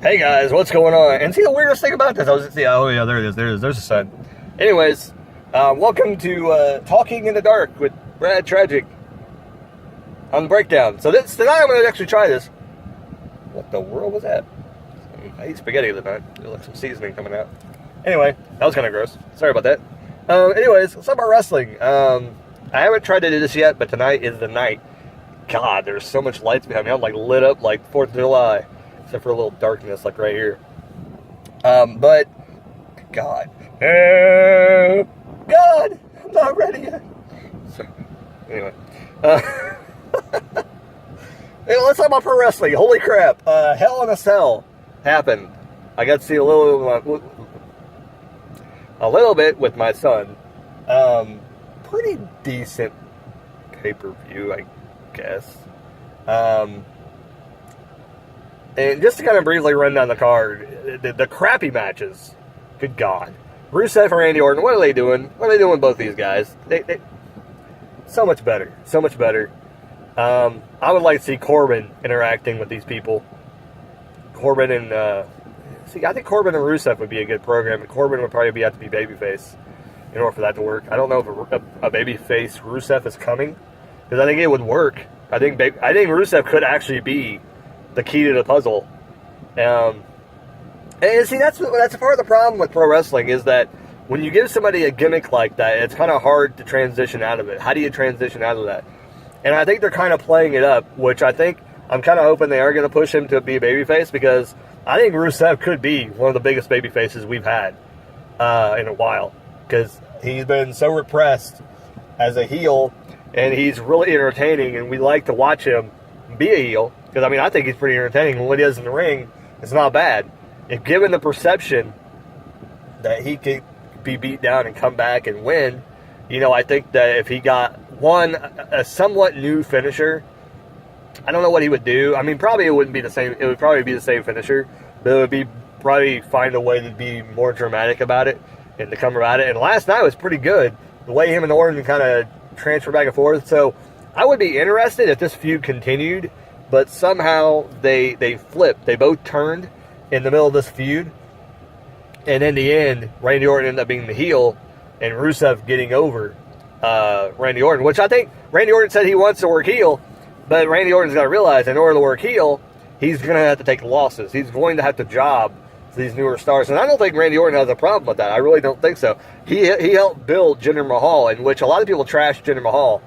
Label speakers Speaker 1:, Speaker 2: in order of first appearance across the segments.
Speaker 1: Hey guys, what's going on? And see the weirdest thing about this, oh yeah, there it is, there's the sun. Anyways, welcome to Talking in the Dark with Brad Tragic on the Breakdown. So tonight I'm going to actually try this. What the world was that? I eat spaghetti tonight. There's like some seasoning coming out. Anyway, that was kind of gross. Sorry about that. Anyways, let's talk about wrestling. I haven't tried to do this yet, but tonight is the night. God, there's so much lights behind me. I'm like lit up like 4th of July. Except for a little darkness like right here. But, God. God, I'm not ready yet. So, anyway. Let's talk about pro wrestling. Holy crap. Hell in a Cell happened. I got to see a little bit with my son. Pretty decent pay-per-view, I guess. And just to kind of briefly run down the card, the crappy matches, good God. Rusev and Randy Orton, what are they doing? What are they doing with both these guys? They so much better. So much better. I would like to see Corbin interacting with these people. Corbin and, I think Corbin and Rusev would be a good program, and Corbin would probably have to be babyface in order for that to work. I don't know if a babyface Rusev is coming, because I think it would work. I think Rusev could actually be the key to the puzzle. And see, that's part of the problem with pro wrestling, is that when you give somebody a gimmick like that, it's kind of hard to transition out of it. How do you transition out of that? And I think they're kind of playing it up, which I'm kind of hoping they are going to push him to be a babyface, because I think Rusev could be one of the biggest babyfaces we've had in a while, because he's been so repressed as a heel, and he's really entertaining, and we like to watch him be a heel. Because, I think he's pretty entertaining. What he does in the ring, it's not bad. If given the perception that he could be beat down and come back and win, I think that if he got a somewhat new finisher, I don't know what he would do. Probably it wouldn't be the same. It would probably be the same finisher, but it would be probably find a way to be more dramatic about it and to come about it. And last night was pretty good. The way him and Orton kind of transfer back and forth. So I would be interested if this feud continued. But somehow they flipped. They both turned in the middle of this feud. And in the end, Randy Orton ended up being the heel, and Rusev getting over Randy Orton. Which I think Randy Orton said he wants to work heel, but Randy Orton's got to realize in order to work heel, he's going to have to take losses. He's going to have to job these newer stars. And I don't think Randy Orton has a problem with that. I really don't think so. He helped build Jinder Mahal, in which a lot of people trash Jinder Mahal.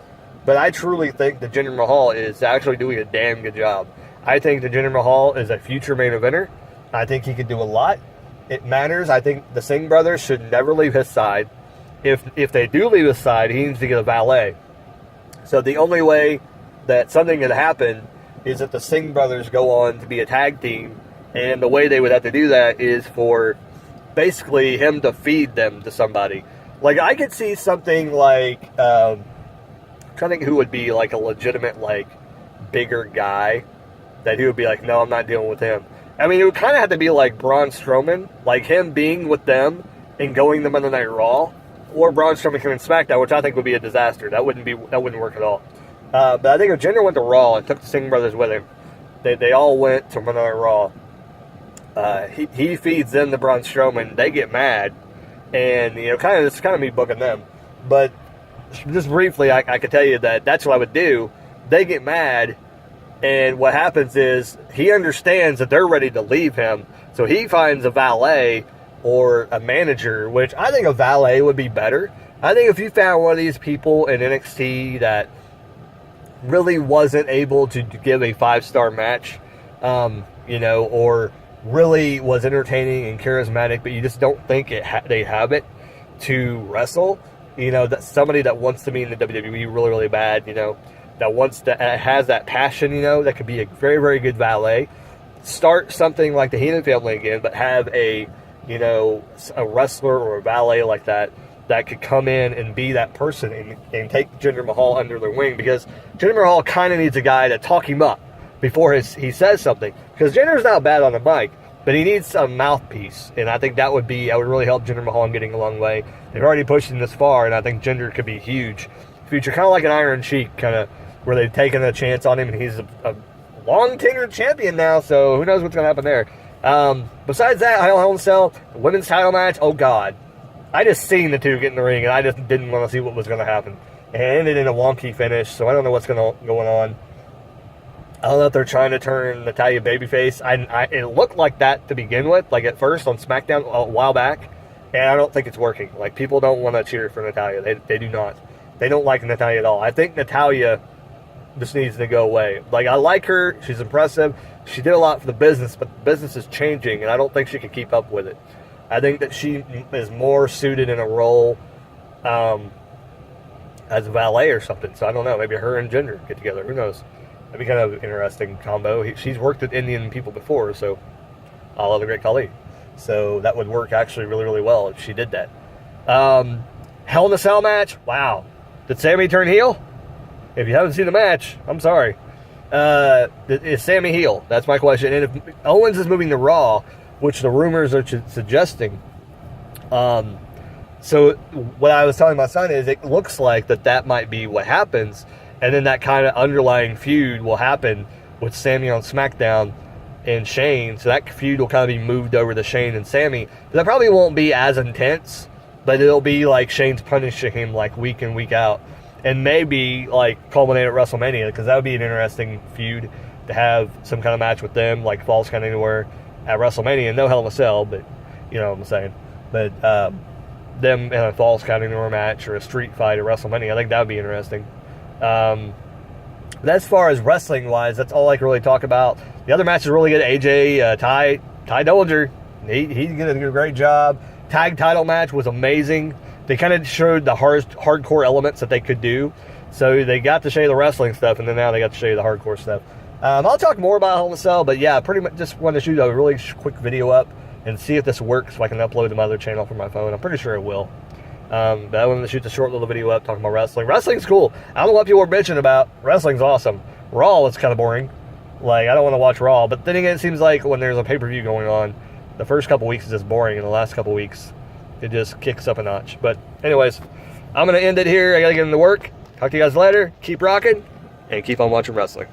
Speaker 1: But I truly think that Jinder Mahal is actually doing a damn good job. I think that Jinder Mahal is a future main eventer. I think he can do a lot. It matters. I think the Singh brothers should never leave his side. If they do leave his side, he needs to get a valet. So the only way that something could happen is if the Singh brothers go on to be a tag team. And the way they would have to do that is for basically him to feed them to somebody. Like, I could see something like... I think who would be like a legitimate, like, bigger guy that he would be like, no, I'm not dealing with him. It would kind of have to be like Braun Strowman, like him being with them and going to Monday Night Raw, or Braun Strowman coming SmackDown, which I think would be a disaster. That wouldn't work at all. But I think if Jinder went to Raw and took the Singh brothers with him, they all went to Monday Night Raw. He feeds them to Braun Strowman. They get mad, and it's kind of me booking them, but. Just briefly, I could tell you that that's what I would do. They get mad, and what happens is he understands that they're ready to leave him, so he finds a valet or a manager, which I think a valet would be better. I think if you found one of these people in NXT that really wasn't able to give a 5-star match, or really was entertaining and charismatic, but you just don't think they have it to wrestle. That's somebody that wants to be in the WWE really, really bad, that has that passion, that could be a very, very good valet. Start something like the Heenan family again, but have a wrestler or a valet like that could come in and be that person and take Jinder Mahal under their wing, because Jinder Mahal kind of needs a guy to talk him up before he says something, because Jinder's not bad on the mic, but he needs a mouthpiece, and I think that would really help Jinder Mahal in getting a long way. They've already pushed him this far, and I think Jinder could be huge. Future, kind of like an Iron Sheik, kind of where they've taken a chance on him, and he's a long-tenured champion now, so who knows what's going to happen there. Besides that, Hell in a Cell, the women's title match, oh God. I just seen the two get in the ring, and I just didn't want to see what was going to happen. And it ended in a wonky finish, so I don't know what's going on. I don't know if they're trying to turn Natalya babyface. It looked like that to begin with, like at first on SmackDown a while back, and I don't think it's working. Like, people don't want to cheer for Natalya. They do not. They don't like Natalya at all. I think Natalya just needs to go away. Like, I like her. She's impressive. She did a lot for the business, but the business is changing, and I don't think she can keep up with it. I think that she is more suited in a role as a valet or something. So I don't know. Maybe her and Jinder get together. Who knows? That'd be kind of an interesting combo. She's worked with Indian people before, so Allah the Great Khali. So that would work actually really, really well if she did that. Hell in a Cell match. Wow. Did Sammy turn heel? If you haven't seen the match, I'm sorry. Is Sammy heel? That's my question. And if Owens is moving to Raw, which the rumors are suggesting, so what I was telling my son is it looks like that might be what happens, and then that kind of underlying feud will happen with Sammy on SmackDown and Shane, so that feud will kind of be moved over to Shane and Sammy. That probably won't be as intense, but it'll be like Shane's punishing him like week in, week out, and maybe like culminate at WrestleMania, because that would be an interesting feud to have some kind of match with them, like Falls Count Anywhere at WrestleMania. No Hell in a Cell, but you know what I'm saying. But them in a Falls Count Anywhere match or a street fight at WrestleMania, I think that would be interesting. But as far as wrestling wise, that's all I can really talk about. The other match is really good. AJ, Ty Dillinger, he did a great job. Tag title match was amazing. They kind of showed the hardcore elements that they could do. So they got to show you the wrestling stuff, and then now they got to show you the hardcore stuff. I'll talk more about Hell in a Cell, but yeah, pretty much just wanted to shoot a really quick video up and see if this works so I can upload to my other channel from my phone. I'm pretty sure it will. But I wanted to shoot the short little video up talking about wrestling. Wrestling's cool. I don't know what people are bitching about. Wrestling's awesome. Raw is kind of boring. Like, I don't want to watch Raw. But then again, it seems like when there's a pay-per-view going on, the first couple weeks is just boring, and the last couple weeks, it just kicks up a notch. But anyways, I'm going to end it here. I got to get into work. Talk to you guys later. Keep rocking, and keep on watching wrestling.